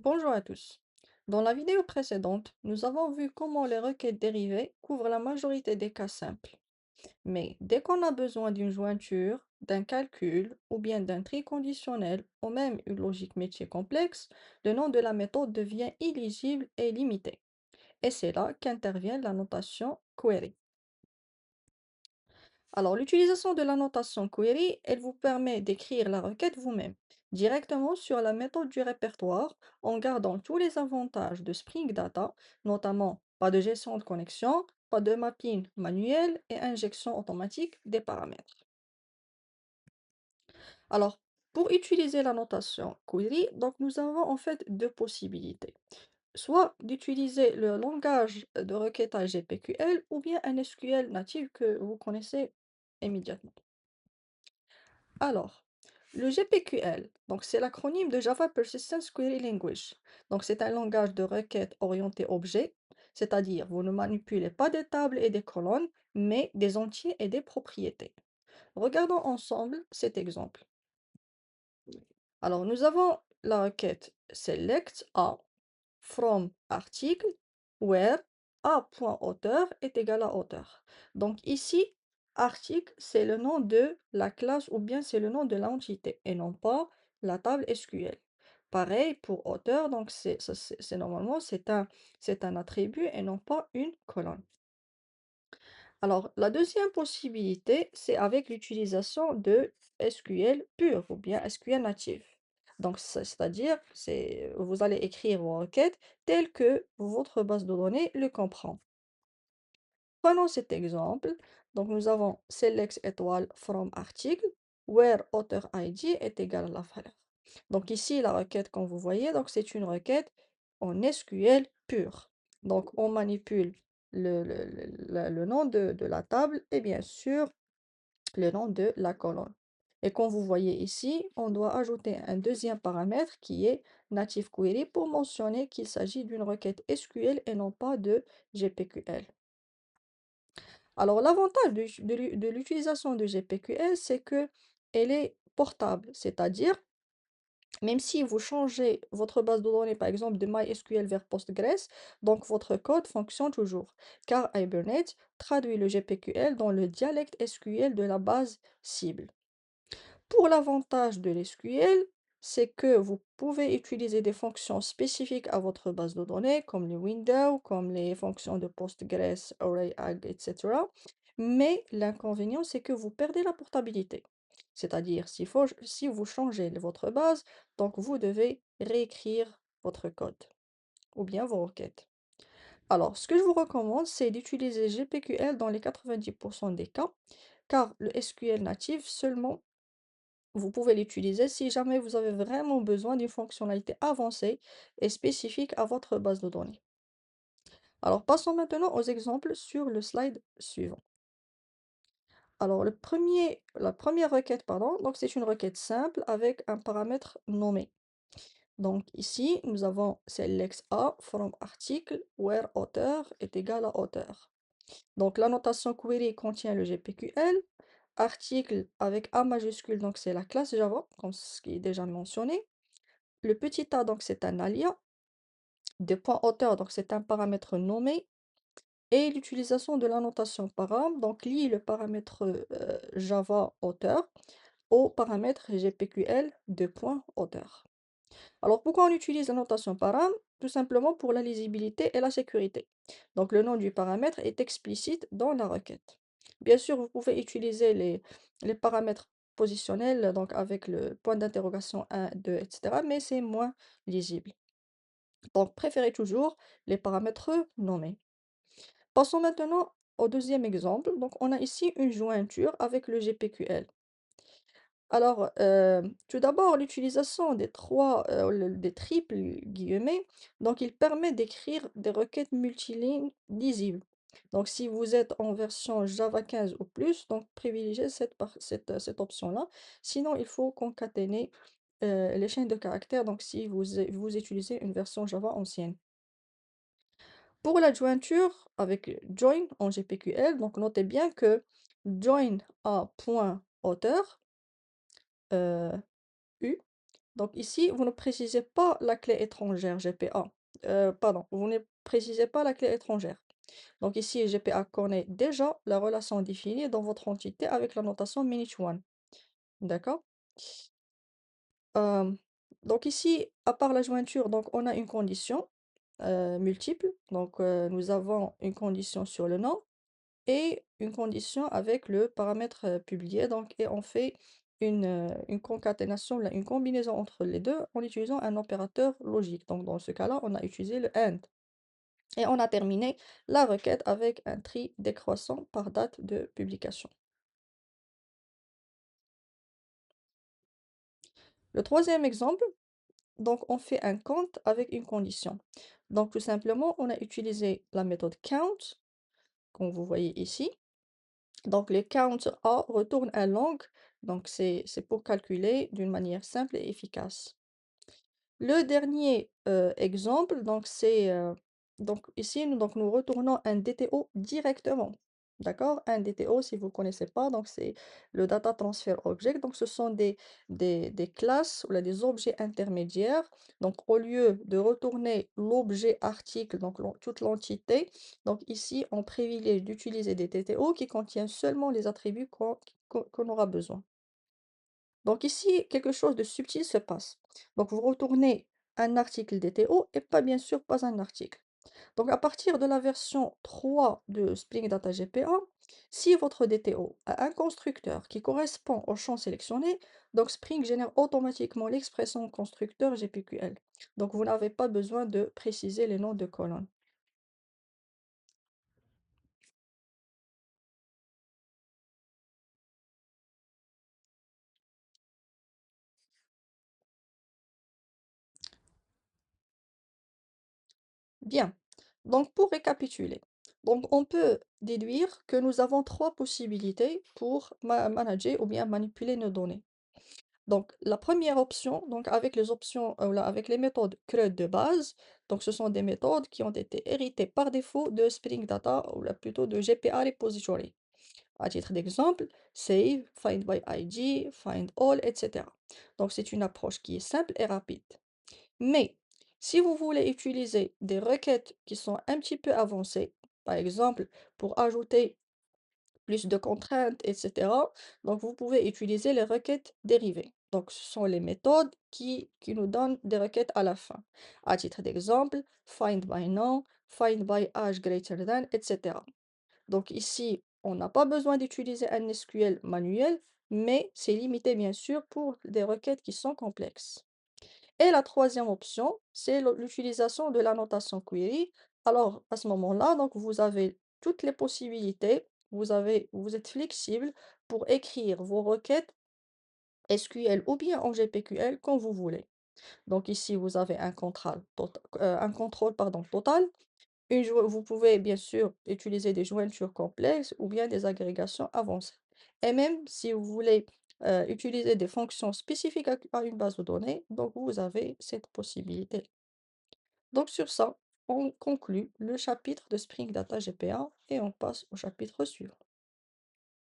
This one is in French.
Bonjour à tous. Dans la vidéo précédente, nous avons vu comment les requêtes dérivées couvrent la majorité des cas simples. Mais dès qu'on a besoin d'une jointure, d'un calcul ou bien d'un tri conditionnel ou même une logique métier complexe, le nom de la méthode devient illisible et limité. Et c'est là qu'intervient la notation query. Alors, l'utilisation de la notation query, elle vous permet d'écrire la requête vous-même, directement sur la méthode du répertoire, en gardant tous les avantages de Spring Data, notamment pas de gestion de connexion, pas de mapping manuel et injection automatique des paramètres. Alors, pour utiliser la notation query, donc nous avons en fait deux possibilités. Soit d'utiliser le langage de requêtage GPQL ou bien un SQL natif que vous connaissez immédiatement. Alors, le GPQL, donc c'est l'acronyme de Java Persistence Query Language. Donc c'est un langage de requête orienté objet, c'est-à-dire vous ne manipulez pas des tables et des colonnes, mais des entiers et des propriétés. Regardons ensemble cet exemple. Alors nous avons la requête select A from article where a.auteur est égal à auteur. Donc ici, article, c'est le nom de la classe ou bien c'est le nom de l'entité et non pas la table SQL. Pareil pour auteur, donc normalement c'est un attribut et non pas une colonne. Alors la deuxième possibilité, c'est avec l'utilisation de SQL pur ou bien SQL natif. Donc c'est-à-dire vous allez écrire vos requêtes telles que votre base de données le comprend. Prenons cet exemple. Donc nous avons select étoile from article where author ID est égal à la valeur. Donc ici la requête comme vous voyez, donc c'est une requête en SQL pure. Donc on manipule le nom de la table et bien sûr le nom de la colonne. Et comme vous voyez ici, on doit ajouter un deuxième paramètre qui est native query pour mentionner qu'il s'agit d'une requête SQL et non pas de GPQL. Alors, l'avantage de l'utilisation de GPQL, c'est que elle est portable, c'est-à-dire, même si vous changez votre base de données, par exemple, de MySQL vers Postgres, donc votre code fonctionne toujours, car Hibernate traduit le GPQL dans le dialecte SQL de la base cible. Pour l'avantage de l'SQL, c'est que vous pouvez utiliser des fonctions spécifiques à votre base de données, comme les windows, comme les fonctions de Postgres, ArrayAg, etc. Mais l'inconvénient, c'est que vous perdez la portabilité. C'est-à-dire, si vous changez votre base, donc vous devez réécrire votre code ou bien vos requêtes. Alors, ce que je vous recommande, c'est d'utiliser GPQL dans les 90% des cas, car le SQL natif seulement vous pouvez l'utiliser si jamais vous avez vraiment besoin d'une fonctionnalité avancée et spécifique à votre base de données. Alors passons maintenant aux exemples sur le slide suivant. Alors la première requête, pardon, donc c'est une requête simple avec un paramètre nommé. Donc ici, nous avons select A from article where author est égal à auteur. Donc la notation query contient le GPQL. Article avec A majuscule, donc c'est la classe Java, comme ce qui est déjà mentionné. Le petit a, donc c'est un alias. Des points auteur, donc c'est un paramètre nommé. Et l'utilisation de la notation param, donc lie le paramètre Java auteur au paramètre GPQL de point auteur. Alors pourquoi on utilise la notation param? Tout simplement pour la lisibilité et la sécurité. Donc le nom du paramètre est explicite dans la requête. Bien sûr, vous pouvez utiliser les paramètres positionnels, donc avec le point d'interrogation 1, 2, etc. Mais c'est moins lisible. Donc préférez toujours les paramètres nommés. Passons maintenant au deuxième exemple. Donc on a ici une jointure avec le GPQL. Alors, tout d'abord, l'utilisation des triples guillemets, donc il permet d'écrire des requêtes multilignes lisibles. Donc, si vous êtes en version Java 15 ou plus, donc privilégiez cette option-là. Sinon, il faut concaténer les chaînes de caractères, donc si vous utilisez une version Java ancienne. Pour la jointure avec join en GPQL, donc notez bien que join a point auteur, U Donc ici, vous ne précisez pas la clé étrangère GPA. Pardon, vous ne précisez pas la clé étrangère. Donc ici, GPA connaît déjà la relation définie dans votre entité avec la notation Minute1. D'accord? Euh, donc ici, à part la jointure, donc on a une condition multiple. Donc nous avons une condition sur le nom et une condition avec le paramètre publié. Donc, et on fait une concaténation, là, une combinaison entre les deux en utilisant un opérateur logique. Donc dans ce cas-là, on a utilisé le AND. Et on a terminé la requête avec un tri décroissant par date de publication. Le troisième exemple, donc on fait un count avec une condition. Donc tout simplement, on a utilisé la méthode count, comme vous voyez ici. Donc les count A retourne un long, donc c'est pour calculer d'une manière simple et efficace. Le dernier exemple, donc c'est donc ici nous retournons un DTO directement. D'accord? Un DTO, si vous ne connaissez pas, donc c'est le Data Transfer Object. Donc ce sont des classes ou là, des objets intermédiaires. Donc au lieu de retourner l'objet article, donc toute l'entité, donc ici on privilégie d'utiliser des DTO qui contiennent seulement les attributs qu'on aura besoin. Donc ici, quelque chose de subtil se passe. Donc vous retournez un article DTO et pas bien sûr pas un article. Donc à partir de la version 3 de Spring Data GPA, si votre DTO a un constructeur qui correspond au champ sélectionné, donc Spring génère automatiquement l'expression constructeur GPQL. Donc vous n'avez pas besoin de préciser les noms de colonnes. Bien. Donc pour récapituler, donc on peut déduire que nous avons trois possibilités pour manager ou bien manipuler nos données. Donc la première option, donc avec les options, là, avec les méthodes CRUD de base, donc ce sont des méthodes qui ont été héritées par défaut de Spring Data ou là, plutôt de GPA Repository. À titre d'exemple, Save, Find by ID, Find All, etc. Donc c'est une approche qui est simple et rapide. Mais si vous voulez utiliser des requêtes qui sont un petit peu avancées, par exemple pour ajouter plus de contraintes, etc., donc vous pouvez utiliser les requêtes dérivées. Donc ce sont les méthodes qui nous donnent des requêtes à la fin. À titre d'exemple, find by nom, find by age greater than, etc. Donc ici, on n'a pas besoin d'utiliser un SQL manuel, mais c'est limité bien sûr pour des requêtes qui sont complexes. Et la troisième option, c'est l'utilisation de la notation query. Alors, à ce moment-là, donc vous avez toutes les possibilités, vous êtes flexible pour écrire vos requêtes SQL ou bien en GPQL quand vous voulez. Donc ici, vous avez un contrôle pardon, total. Vous pouvez bien sûr utiliser des jointures complexes ou bien des agrégations avancées. Et même si vous voulez utiliser des fonctions spécifiques à une base de données, donc vous avez cette possibilité. Donc sur ça, on conclut le chapitre de Spring Data GPA et on passe au chapitre suivant.